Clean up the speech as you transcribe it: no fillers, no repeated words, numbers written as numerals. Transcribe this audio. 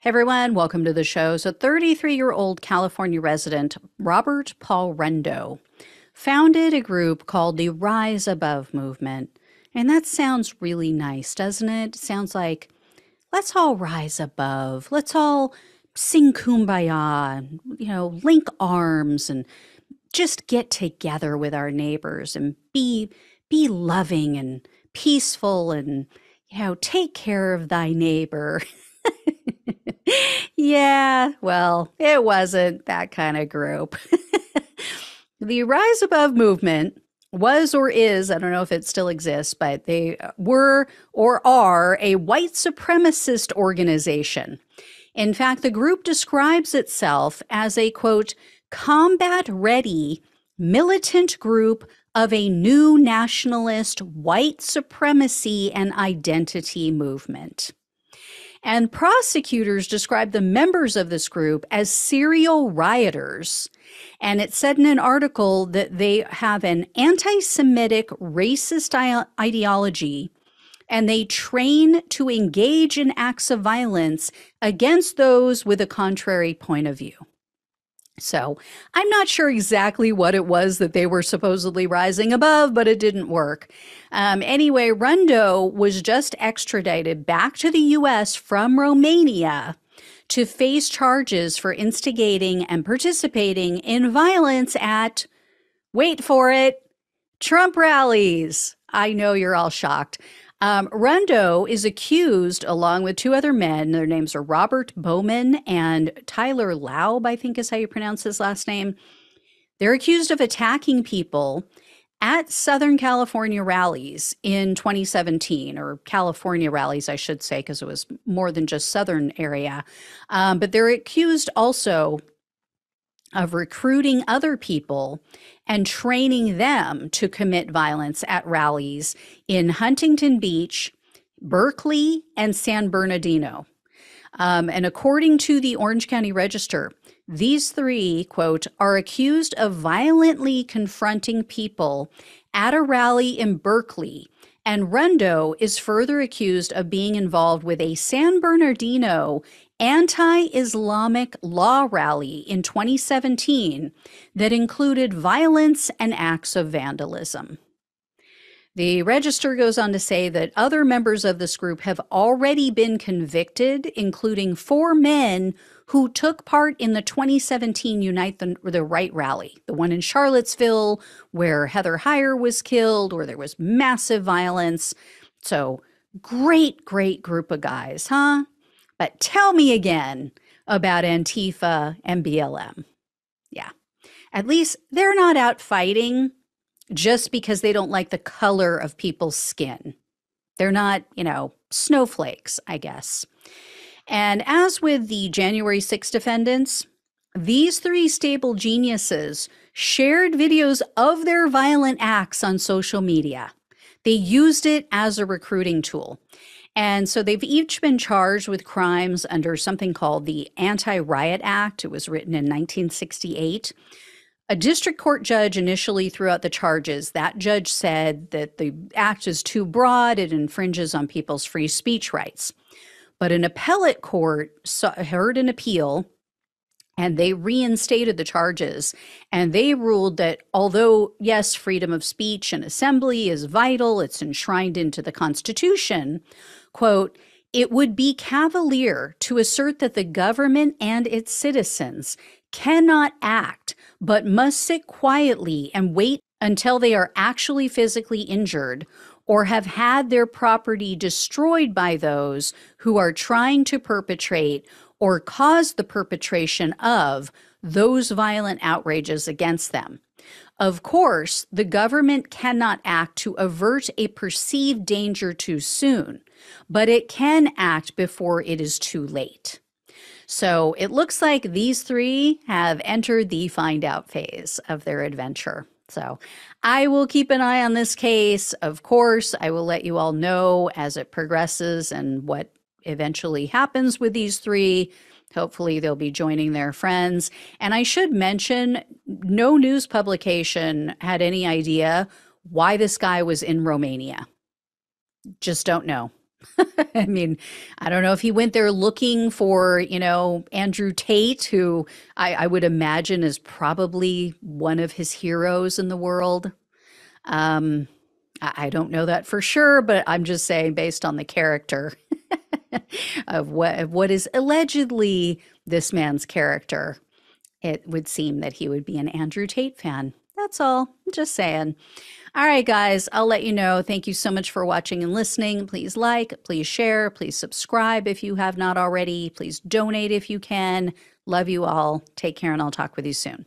Hey everyone, welcome to the show. So, 33-year-old California resident Robert Paul Rundo founded a group called the Rise Above movement. And that sounds really nice, doesn't it? Sounds like let's all rise above. Let's all sing kumbaya, link arms and just get together with our neighbors and be loving and peaceful and take care of thy neighbor. Yeah, well, it wasn't that kind of group. The Rise Above movement was or is, I don't know if it still exists, but they were or are a white supremacist organization. In fact, the group describes itself as a, quote, combat ready militant group of a new nationalist white supremacy and identity movement. And prosecutors describe the members of this group as serial rioters. And it said in an article that they have an anti-Semitic racist ideology, and they train to engage in acts of violence against those with a contrary point of view. So I'm not sure exactly what it was that they were supposedly rising above, but it didn't work. Anyway, Rundo was just extradited back to the U.S. from Romania to face charges for instigating and participating in violence at, wait for it, Trump rallies. I know you're all shocked. Rundo is accused, along with two other men, their names are Robert Bowman and Tyler Laub, I think is how you pronounce his last name. They're accused of attacking people at Southern California rallies in 2017, or California rallies, I should say, because it was more than just Southern area. But they're accused also of recruiting other people and training them to commit violence at rallies in Huntington Beach, Berkeley, and San Bernardino. And according to the Orange County Register, these three, quote, are accused of violently confronting people at a rally in Berkeley. And Rundo is further accused of being involved with a San Bernardino anti-Islamic law rally in 2017 that included violence and acts of vandalism. The Register goes on to say that other members of this group have already been convicted, including 4 men who took part in the 2017 Unite the Right rally, the one in Charlottesville where Heather Heyer was killed, where there was massive violence. So great group of guys, huh? But tell me again about Antifa and BLM. Yeah, at least they're not out fighting just because they don't like the color of people's skin. They're not, snowflakes, I guess. And as with the January 6 defendants, these 3 stable geniuses shared videos of their violent acts on social media. They used it as a recruiting tool. And so they've each been charged with crimes under something called the Anti-Riot Act. It was written in 1968. A district court judge initially threw out the charges. That judge said that the act is too broad, it infringes on people's free speech rights. But an appellate court heard an appeal, and they reinstated the charges. And they ruled that although, yes, freedom of speech and assembly is vital, it's enshrined into the Constitution, quote, it would be cavalier to assert that the government and its citizens cannot act, but must sit quietly and wait until they are actually physically injured or have had their property destroyed by those who are trying to perpetrate or cause the perpetration of those violent outrages against them. Of course, the government cannot act to avert a perceived danger too soon, but it can act before it is too late. So it looks like these 3 have entered the find out phase of their adventure. So I will keep an eye on this case. Of course, I will let you all know as it progresses and what eventually happens with these 3. Hopefully they'll be joining their friends. And I should mention, no news publication had any idea why this guy was in Romania. Just don't know. I mean, I don't know if he went there looking for, Andrew Tate, who I would imagine is probably one of his heroes in the world. Um, I don't know that for sure, but I'm just saying based on the character of what is allegedly this man's character, it would seem that he would be an Andrew Tate fan. That's all. I'm just saying. All right, guys, I'll let you know. Thank you so much for watching and listening. Please like, please share, please subscribe if you have not already. Please donate if you can. Love you all. Take care, and I'll talk with you soon.